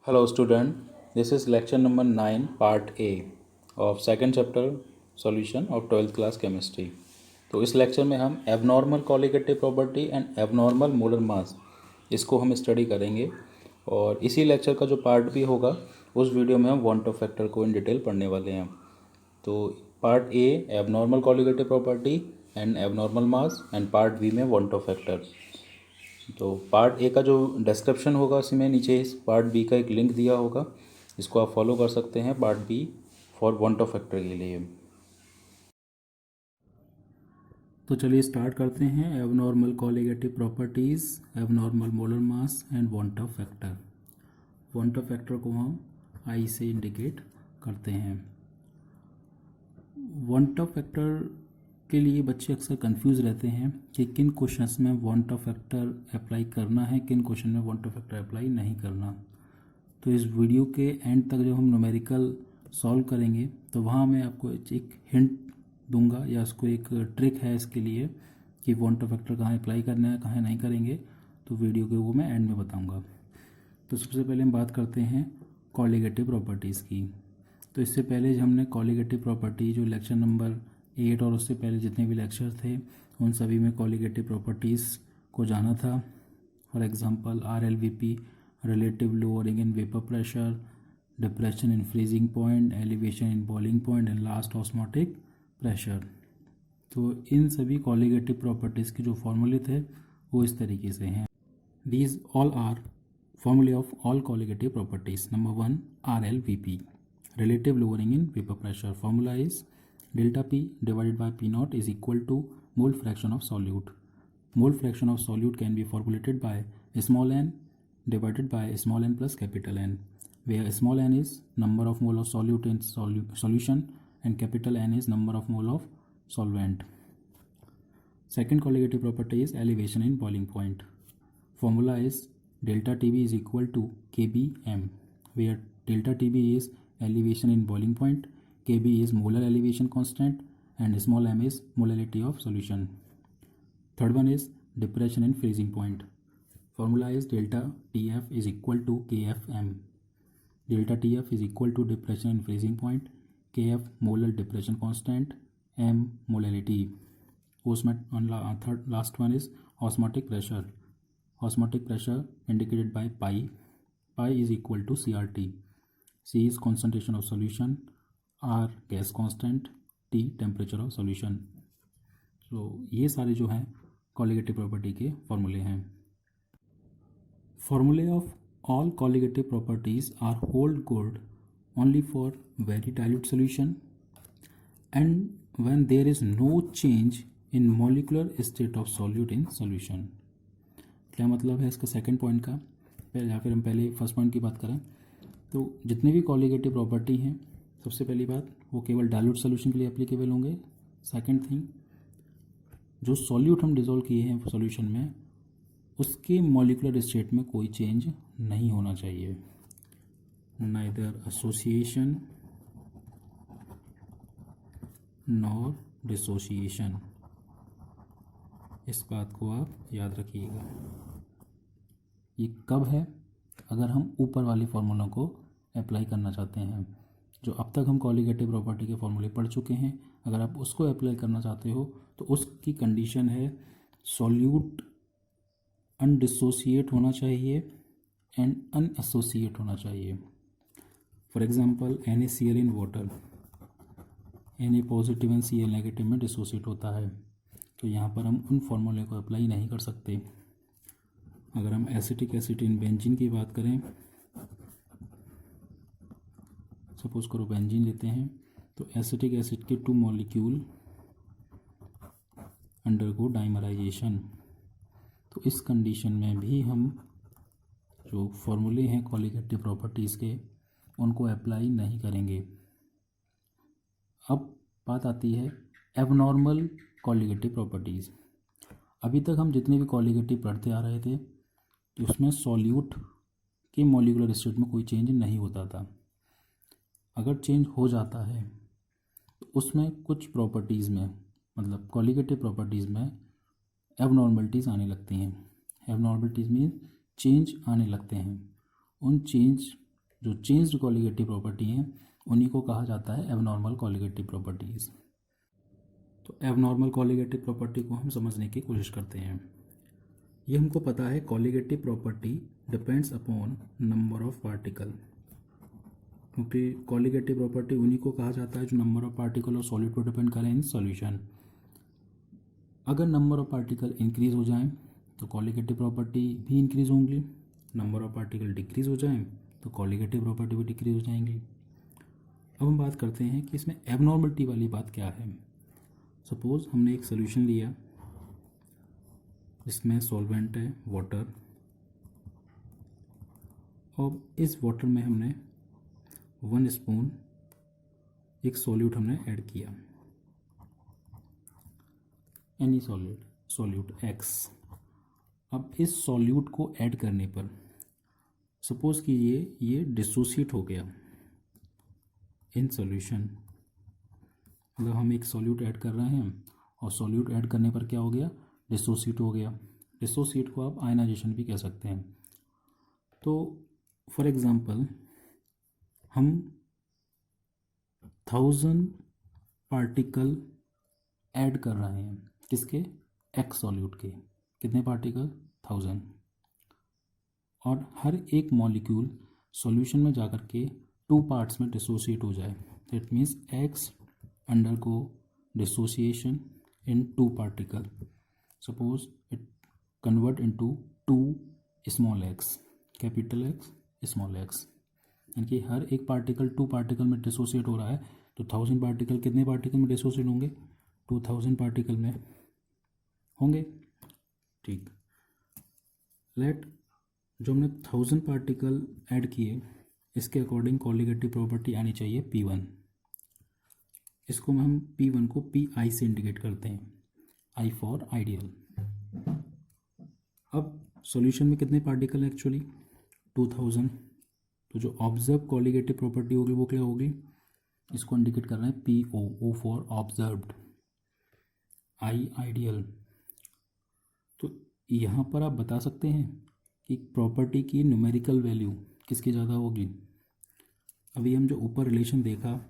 Hello student, this is lecture number 9 part A of second chapter solution of 12th class chemistry। तो इस lecture में हम abnormal colligative property and abnormal molar मास इसको हम study करेंगे और इसी लेक्चर का जो पार्ट बी होगा उस वीडियो में हम वांट ऑफ फैक्टर को इन डिटेल पढ़ने वाले हैं। तो part A abnormal colligative property and abnormal mass and part B में वांट ऑफ फैक्टर। तो पार्ट ए का जो डिस्क्रिप्शन होगा उसमें नीचे इस पार्ट बी का एक लिंक दिया होगा, इसको आप फॉलो कर सकते हैं part B for van't Hoff factor के लिए। तो चलिए स्टार्ट करते हैं। Abnormal colligative properties, abnormal molar mass and van't Hoff factor. Van't Hoff factor को हम आई से इंडिकेट करते हैं। वांट ऑफ फैक्टर के लिए बच्चे अक्सर कंफ्यूज रहते हैं कि किन क्वेश्चंस में वांट ऑफ फैक्टर अप्लाई करना है, किन क्वेश्चन में वांट ऑफ फैक्टर अप्लाई नहीं करना। तो इस वीडियो के एंड तक जब हम न्यूमेरिकल सॉल्व करेंगे तो वहाँ मैं आपको एक हिंट दूंगा या उसको एक ट्रिक है इसके लिए कि वांट ऑफ फैक्टर कहाँ अप्लाई करना है, कहाँ नहीं करेंगे। तो वीडियो के वो मैं एंड में बताऊँगा। तो सबसे पहले हम बात करते हैं कॉलिगेटिव प्रॉपर्टीज़ की। तो इससे पहले हमने कॉलिगेटिव प्रॉपर्टी जो लेक्चर नंबर 8 और उससे पहले जितने भी लेक्चर थे उन सभी में कॉलिगेटिव प्रॉपर्टीज़ को जाना था। For example RLVP, relative lowering in vapour pressure, depression in freezing point, elevation in boiling point and last osmotic pressure. तो इन सभी कॉलिगेटिव प्रॉपर्टीज़ के जो फॉर्मूले थे वो इस तरीके से हैं। दीज ऑल आर फॉर्मूले of all colligative properties. Number 1 RLVP, relative lowering in vapor pressure. Formula is delta P divided by P naught is equal to mole fraction of solute. Mole fraction of solute can be formulated by small n divided by small n plus capital N, where small n is number of mole of solute in solution and capital N is number of mole of solvent. Second colligative property is elevation in boiling point. Formula is delta TB is equal to KBM, where delta TB is elevation in boiling point, Kb is molar elevation constant and small m is molality of solution. Third one is depression in freezing point. Formula is delta Tf is equal to Kfm. Delta Tf is equal to depression in freezing point, Kf molar depression constant, m molality. Last one is osmotic pressure. Osmotic pressure indicated by pi. Pi is equal to CRT. C is concentration of solution, R gas constant, T temperature of solution. तो ये सारे जो हैं colligative property के फॉर्मूले हैं। फॉर्मूले of all colligative properties are hold good only for very dilute solution and when there is no change in molecular state of solute in solution. क्या मतलब है इसका सेकंड पॉइंट का, या फिर हम पहले फर्स्ट पॉइंट की बात करें तो जितने भी कॉलिगेटिव प्रॉपर्टी हैं सबसे पहली बात वो केवल डाइल्यूट सोल्यूशन के लिए एप्लीकेबल होंगे। सेकंड थिंग, जो सॉल्यूट हम डिज़ोल्व किए हैं सॉल्यूशन में उसके मॉलिक्यूलर स्टेट में कोई चेंज नहीं होना चाहिए। नाइदर एसोसिएशन नॉर डिसोसिएशन, इस बात को आप याद रखिएगा। ये कब है? अगर हम ऊपर वाले फार्मूलों को अप्लाई करना चाहते हैं। जो अब तक हम कॉलिगेटिव प्रॉपर्टी के फॉर्मूले पढ़ चुके हैं, अगर आप उसको अप्लाई करना चाहते हो तो उसकी कंडीशन है सॉल्यूट अनडिसोसिएट होना चाहिए एंड अनएसोसिएट होना चाहिए। For example NaCl in water, Na positive and Cl negative में डिसोसिएट होता है, तो यहाँ पर हम उन फॉर्मूले को अप्लाई नहीं कर सकते। अगर हम एसिटिक एसिड इन बेंजीन की बात करें, सपोज करो बेंजीन लेते हैं, तो एसिटिक एसिड के 2 मॉलिक्यूल अंडरगो डाइमराइजेशन। तो इस कंडीशन में भी हम जो फॉर्मूले हैं कॉलिगेटिव प्रॉपर्टीज़ के उनको अप्लाई नहीं करेंगे। अब बात आती है एबनॉर्मल कॉलिगेटिव प्रॉपर्टीज़। अभी तक हम जितने भी कॉलिगेटिव पढ़ते आ रहे थे उसमें सॉल्यूट के मॉलिक्यूलर स्टेट में कोई चेंज नहीं होता था। अगर चेंज हो जाता है तो उसमें कुछ प्रॉपर्टीज़ में, मतलब कॉलिगेटिव प्रॉपर्टीज़ में एबनॉर्मलिटीज़ आने लगती हैं। एबनॉर्मलिटीज़ में चेंज आने लगते हैं। उन चेंज जो चेंज्ड कॉलिगेटिव प्रॉपर्टी हैं उन्हीं को कहा जाता है एबनॉर्मल कॉलिगेटिव प्रॉपर्टीज़। तो एबनॉर्मल कॉलिगेटिव प्रॉपर्टी को हम समझने की कोशिश करते हैं। ये हमको पता है colligative property depends upon number of particle, क्योंकि कॉलिगेटिव प्रॉपर्टी उन्हीं को कहा जाता है जो नंबर ऑफ पार्टिकल और सॉलिड पर डिपेंड करें इन सॉल्यूशन। अगर नंबर ऑफ पार्टिकल इंक्रीज हो जाएं तो कॉलिगेटिव प्रॉपर्टी भी इंक्रीज होंगी, नंबर ऑफ पार्टिकल डिक्रीज हो जाएं तो कॉलिगेटिव प्रॉपर्टी भी डिक्रीज हो जाएंगी। अब हम बात करते हैं कि इसमें एबनॉर्मलिटी वाली बात क्या है। सपोज़ हमने एक सोल्यूशन लिया जिसमें सॉल्वेंट है वाटर, और इस वाटर में हमने 1 स्पून एक सॉल्यूट हमने ऐड किया, एनी सॉल्यूट X। अब इस सॉल्यूट को ऐड करने पर सपोज़ कि ये डिसोसिएट हो गया इन सॉल्यूशन, मतलब हम एक सॉल्यूट ऐड कर रहे हैं और सॉल्यूट ऐड करने पर क्या हो गया, डिसोसिएट हो गया। डिसोसिएट को आप आयनाइजेशन भी कह सकते हैं। तो फॉर एग्ज़ाम्पल हम 1000 पार्टिकल ऐड कर रहे हैं, किसके, एक्स सॉल्यूट के। कितने पार्टिकल, 1000, और हर एक मॉलिक्यूल सॉल्यूशन में जाकर के 2 पार्ट्स में डिसोसिएट हो जाए। That means x undergo dissociation in 2 particle. Suppose it convert into 2 small x, capital X small x, यानी कि हर एक पार्टिकल 2 पार्टिकल में डिसोसिएट हो रहा है। तो 1000 पार्टिकल कितने पार्टिकल में डिसोसिएट होंगे, 2000 पार्टिकल में होंगे। ठीक, लेट जो हमने 1000 पार्टिकल ऐड किए इसके अकॉर्डिंग कॉलिगेटिव प्रॉपर्टी आनी चाहिए P1। इसको हम P1 को PI से इंडिकेट करते हैं, I फॉर आइडियल। अब सॉल्यूशन में कितने पार्टिकल एक्चुअली, 2000। तो जो ऑब्जर्व कॉलिगेटिव प्रॉपर्टी होगी वो क्या होगी, इसको इंडिकेट कर रहे हैं PO, O for observed, I ideal. तो यहाँ पर आप बता सकते हैं कि प्रॉपर्टी की न्यूमेरिकल वैल्यू किसकी ज़्यादा होगी। अभी हम जो ऊपर रिलेशन देखा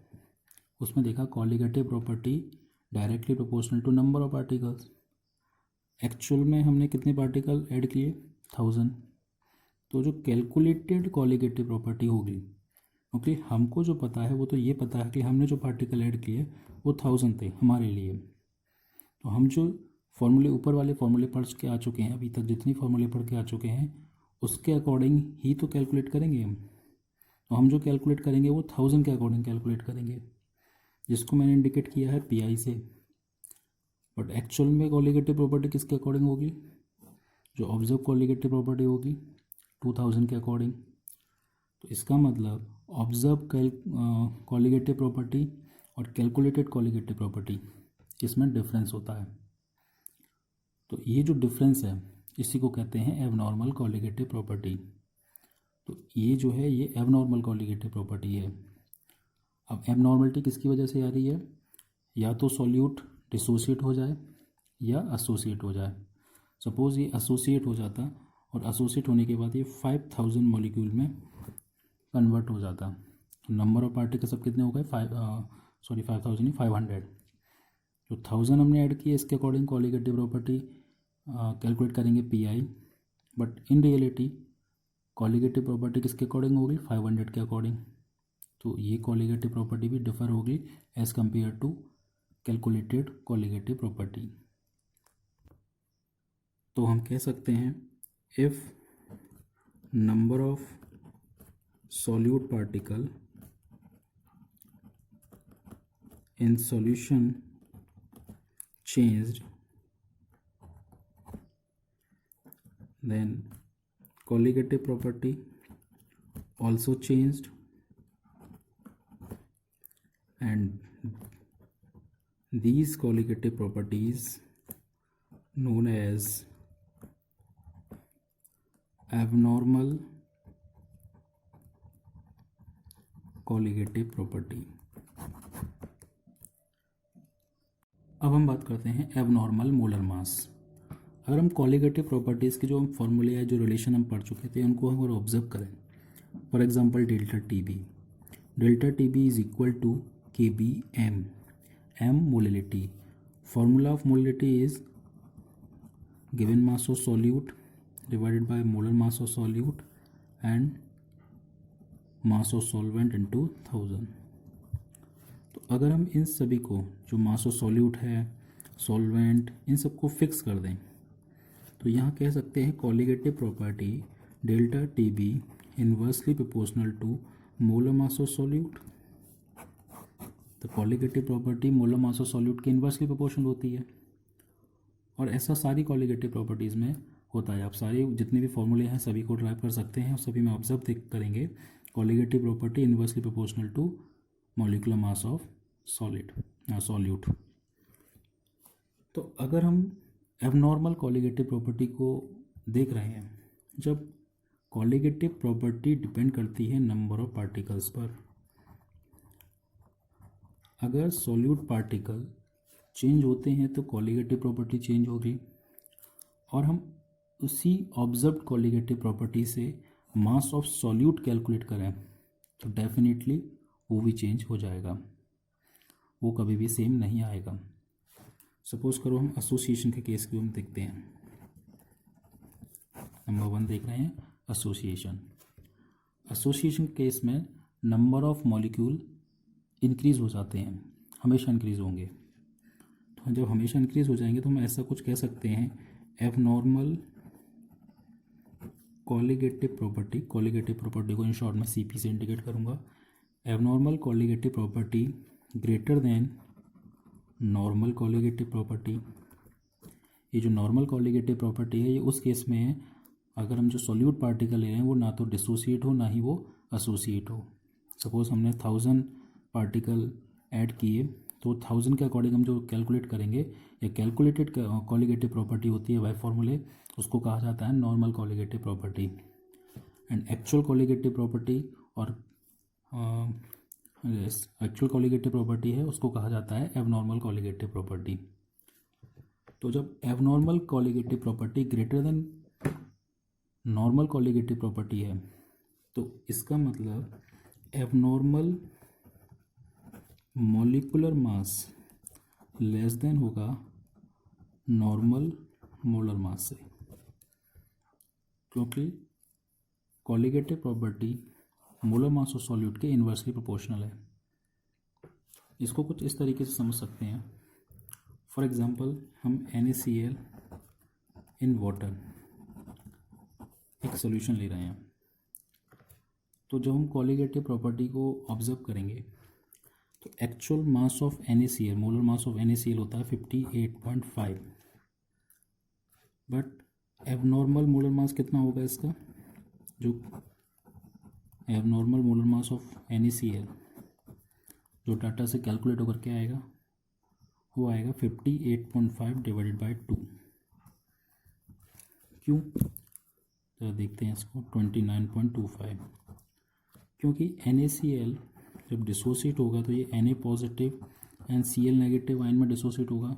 उसमें देखा colligative property directly proportional to number of particles. Actual में हमने कितने पार्टिकल ऐड किए, 1000। तो जो कैलकुलेटेड कॉलिगेटिव प्रॉपर्टी होगी, क्योंकि हमको जो पता है वो तो ये पता है कि हमने जो पार्टिकल ऐड किए वो 1000 थे हमारे लिए। तो हम जो फॉर्मूले ऊपर वाले फॉर्मूले पढ़ के आ चुके हैं, अभी तक जितनी फॉर्मूले पढ़ के आ चुके हैं उसके अकॉर्डिंग ही तो कैलकुलेट करेंगे हम। तो हम जो कैलकुलेट करेंगे वो 1000 के अकॉर्डिंग कैलकुलेट करेंगे, जिसको मैंने इंडिकेट किया है PI से। बट एक्चुअल में कॉलिगेटिव प्रॉपर्टी किसके अकॉर्डिंग होगी, जो ऑब्जर्व कॉलिगेटिव प्रॉपर्टी होगी 2000 के अकॉर्डिंग। तो इसका मतलब ऑब्जर्व कॉलिगेटिव प्रॉपर्टी और कैलकुलेटेड कॉलिगेटिव प्रॉपर्टी इसमें डिफरेंस होता है। तो ये जो डिफरेंस है इसी को कहते हैं एबनॉर्मल कॉलिगेटिव प्रॉपर्टी। तो ये जो है ये एबनॉर्मल कॉलिगेटिव प्रॉपर्टी है। अब एबनॉर्मलिटी किसकी वजह से आ रही है, या तो सॉल्यूट डिसोसिएट हो जाए या एसोसिएट हो जाए। सपोज़ ये एसोसिएट हो जाता और एसोसिएट होने के बाद ये 5000 मॉलिक्यूल में कन्वर्ट हो जाता। नंबर ऑफ पार्टिकल सब कितने हो गए, 5000 नहीं 500। तो 1000 हमने ऐड किया, इसके अकॉर्डिंग कॉलिगेटिव प्रॉपर्टी कैलकुलेट करेंगे PI। But in reality colligative property किसके अकॉर्डिंग होगी, 500 के अकॉर्डिंग। तो ये कॉलिगेटिव प्रॉपर्टी भी डिफर होगी as compare to calculated colligative property. तो हम कह सकते हैं if number of solute particle in solution changed, then colligative property also changed, and these colligative properties known as abnormal colligative property। अब हम बात करते हैं एबनॉर्मल मोलर मास। अगर हम कॉलिगेटिव प्रॉपर्टीज़ के जो हम फॉर्मूले या जो रिलेशन हम पढ़ चुके थे उनको हम अगर ऑब्जर्व करें For example, delta TB. Delta TB is equal to kbm. M molality. Formula of molality is given mass of solute divided by molar mass of solute and mass of solvent into 1000। तो अगर हम इन सभी को जो mass of solute है, solvent, इन सबको फिक्स कर दें तो यहाँ कह सकते हैं colligative property delta T B inversely proportional to molar mass of solute. तो colligative property molar mass of solute के इन्वर्सली प्रोपोर्शनल होती है और ऐसा सारी कॉलिगेटिव प्रॉपर्टीज़ में होता है। आप सारे जितने भी फॉर्मूले हैं सभी को ड्राइव कर सकते हैं और सभी में ऑब्जर्व करेंगे colligative property inversely proportional to molecular mass of solute. तो अगर हम एबनॉर्मल कॉलिगेटिव प्रॉपर्टी को देख रहे हैं, जब कॉलिगेटिव प्रॉपर्टी डिपेंड करती है नंबर ऑफ पार्टिकल्स पर। अगर सॉल्यूट पार्टिकल चेंज होते हैं तो कॉलिगेटिव प्रॉपर्टी चेंज होगी और हम उसी ऑब्जर्व्ड कॉलिगेटिव प्रॉपर्टी से मास ऑफ सॉल्यूट कैलकुलेट करें तो डेफिनेटली वो भी चेंज हो जाएगा, वो कभी भी सेम नहीं आएगा। सपोज करो हम एसोसिएशन के केस को हम देखते हैं। नंबर 1 देख रहे हैं एसोसिएशन। एसोसिएशन केस में नंबर ऑफ मॉलिक्यूल इंक्रीज हो जाते हैं, हमेशा इंक्रीज होंगे। तो जब हमेशा इंक्रीज हो जाएंगे तो हम ऐसा कुछ कह सकते हैं abnormal colligative property. Colligative property को इन शॉर्ट में सीपी से इंडिकेट करूंगा। Abnormal colligative property greater than normal colligative property. ये जो नॉर्मल कॉलिगेटिव प्रॉपर्टी है ये उस केस में है अगर हम जो सॉल्यूट पार्टिकल ले रहे हैं वो ना तो डिसोसिएट हो ना ही वो एसोसिएट हो। सपोज हमने 1000 पार्टिकल ऐड किए तो 1000 के अकॉर्डिंग हम जो कैलकुलेट करेंगे या कैलकुलेटेड कॉलिगेटिव प्रॉपर्टी होती है वह फॉर्मूले उसको कहा जाता है normal colligative property. And actual colligative property और एक्चुअल कॉलिगेटिव प्रॉपर्टी है उसको कहा जाता है एबनॉर्मल कॉलिगेटिव प्रॉपर्टी। तो जब abnormal colligative property greater than normal colligative property है तो इसका मतलब abnormal molecular mass less than होगा नॉर्मल मोलर मास से, क्योंकि colligative property molar mass of solute के इन्वर्सली प्रोपोर्शनल है। इसको कुछ इस तरीके से समझ सकते हैं। फॉर एग्जांपल हम NaCl इन वाटर एक सॉल्यूशन ले रहे हैं तो जब हम कॉलिगेटिव प्रॉपर्टी को ऑब्जर्व करेंगे तो actual mass of NaCl molar mass of NaCl होता है 58.5, बट एबनॉर्मल मोलर मास कितना होगा इसका? जो abnormal molar mass of NaCl जो डाटा से कैलकुलेट होकर के आएगा वो आएगा 58.5 डिवाइडेड बाई 2। क्यों? तो देखते हैं इसको 29.25, क्योंकि NaCl जब डिसोसिएट होगा तो ये Na positive and Cl negative ion में डिसोसिएट होगा।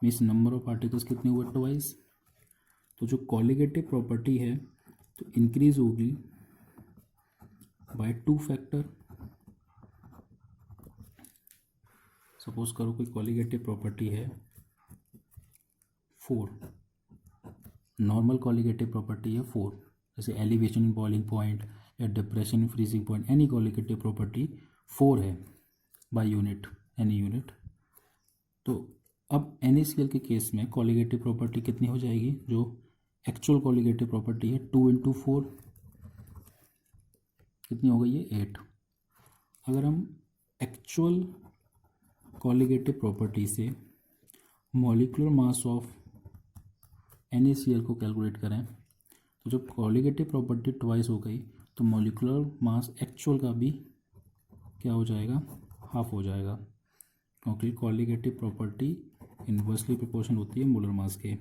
मीन्स नंबर ऑफ पार्टिकल्स कितने हुए? ट्वाइस। तो जो कॉलिगेटिव प्रॉपर्टी है तो इंक्रीज होगी बाय 2 फैक्टर। सपोज करो कोई कॉलिगेटिव प्रॉपर्टी है 4, नॉर्मल कॉलिगेटिव प्रॉपर्टी है 4, जैसे एलिवेशन इन बॉइलिंग पॉइंट या depression in freezing point, any colligative property 4 है बाय यूनिट, एनी यूनिट। तो अब NaCl के केस में कॉलिगेटिव प्रॉपर्टी कितनी हो जाएगी? जो एक्चुअल कॉलिगेटिव प्रॉपर्टी है 2 × 4 कितनी हो गई? ये 8। अगर हम एक्चुअल कॉलिगेटिव प्रॉपर्टी से मॉलिक्यूलर मास ऑफ NaCl को कैलकुलेट करें तो जब कॉलिगेटिव प्रॉपर्टी ट्वाइस हो गई तो मॉलिक्यूलर मास एक्चुअल का भी क्या हो जाएगा? हाफ हो जाएगा, क्योंकि कॉलिगेटिव प्रॉपर्टी इन्वर्सली प्रोपोर्शनल होती है मोलर मास के।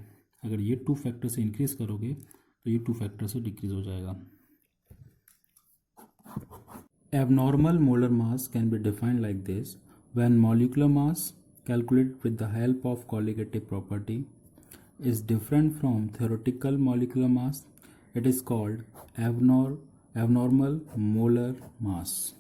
अगर ये 2 फैक्टर से इंक्रीज करोगे तो ये 2 फैक्टर से डिक्रीज हो जाएगा। Abnormal molar mass can be defined like this: when molecular mass calculated with the help of colligative property is different from theoretical molecular mass, it is called abnormal molar mass.